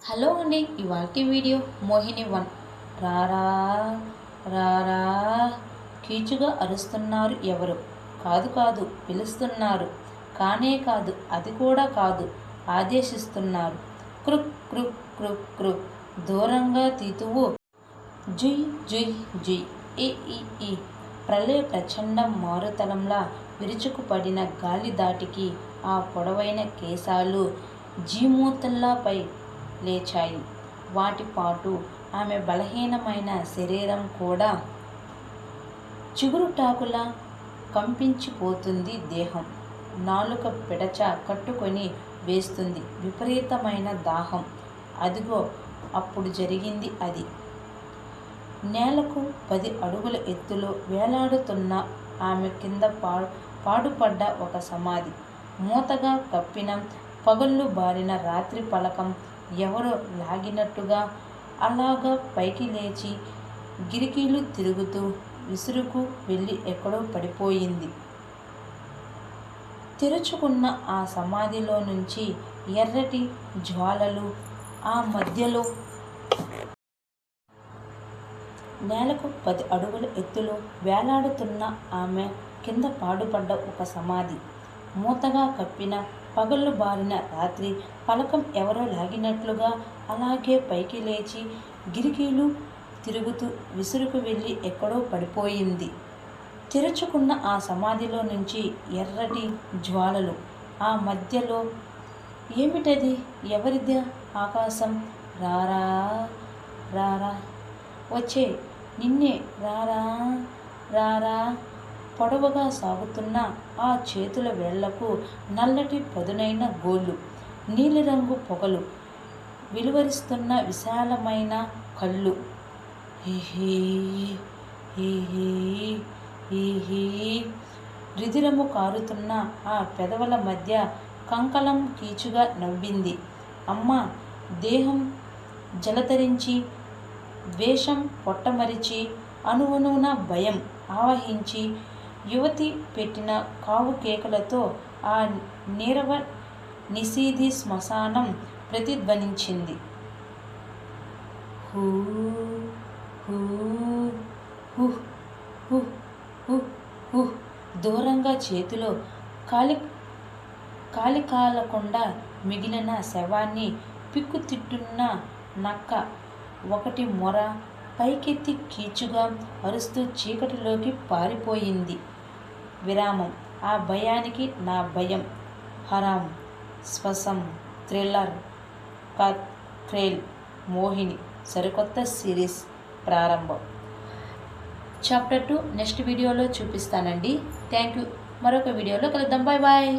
Hello అండి, ఇవాల్టి video Mohini 1. రారా రారా కీచుగా అరుస్తున్నారు ఎవరు? కాదు కాదు పిలుస్తున్నారు. కానే కాదు, అది కూడా కాదు, ఆదేశిస్తున్నారు. క్రుక్ క్రుక్ క్రుక్ క్రుక్ దూరంగా తీతువు జుయ్ జుయ్ జుయ్ ఏ ఈ ప్రళయ ప్రచండం మారుతలంలా విరుచుకుపడిన గాలి దాటికి ఆ పొడవైన కేశాలు జీమూతల్లాపై లేచాయి. వాటిపాటు ఆమె బలహీనమైన శరీరం కూడా చిగురుటాకులా కంపించిపోతుంది. దేహం నాలుక పిడచ కట్టుకొని వేస్తుంది. విపరీతమైన దాహం. అదిగో అప్పుడు జరిగింది అది. నేలకు 10 అడుగుల ఎత్తులో వేలాడుతున్న ఆమె కింద పాడుపడ్డ ఒక సమాధి. మూతగా కప్పిన పగళ్ళు బారిన రాత్రి పలకం ఎవరో లాగినట్టుగా అలాగా పైకి లేచి గిరికీలు తిరుగుతూ విసురుకు వెళ్ళి ఎక్కడో పడిపోయింది. తెరుచుకున్న ఆ సమాధిలో నుంచి ఎర్రటి జ్వాలలు, ఆ మధ్యలో నేలకు 10 అడుగుల ఎత్తులో వేలాడుతున్న ఆమె కింద పాడుపడ్డ ఒక సమాధి. మూతగా కప్పిన పగళ్ళు బారిన రాత్రి పలకం ఎవరో లాగినట్లుగా అలాగే పైకి లేచి గిరికీలు తిరుగుతూ విసురుకు వెళ్ళి ఎక్కడో పడిపోయింది. తెరుచుకున్న ఆ సమాధిలో నుంచి ఎర్రటి జ్వాలలు, ఆ మధ్యలో ఏమిటది? ఎవరిదా ఆకాశం? రారా రారా వచ్చే నిన్నే రారా రారా పొడవుగా సాగుతున్న ఆ చేతుల వేళ్లకు నల్లటి పదునైన గోళ్ళు, నీలిరంగు పొగలు వెలువరిస్తున్న విశాలమైన కళ్ళు, హీహీ హీహీ హీహీ రుధిరము కారుతున్న ఆ పెదవుల మధ్య కంకలం కీచుగా నవ్వింది. అమ్మ దేహం జలధరించి, ద్వేషం పొట్టమరిచి, అణువణువున భయం ఆవహించి యువతి పెట్టిన కావు కేకలతో ఆ నీరవ నిశీధి శ్మశానం ప్రతిధ్వనించింది. హూ హూ హు హు హు హు దూరంగా చేతిలో కాలికాలకుండా మిగిలిన శవాన్ని పిక్కుతిట్టున్న నక్క ఒకటి మొర పైకెత్తి కీచుగా అరుస్తూ చీకటిలోకి పారిపోయింది. విరామం. ఆ భయానికి నా భయం. హరాం శ్వాసం థ్రిల్లర్ కథ్ ట్రైల్ మోహిని సరికొత్త సిరీస్ ప్రారంభం. చాప్టర్ 2 నెక్స్ట్ వీడియోలో చూపిస్తానండి. Thank you. మరొక వీడియోలో కలుద్దాం. Bye bye.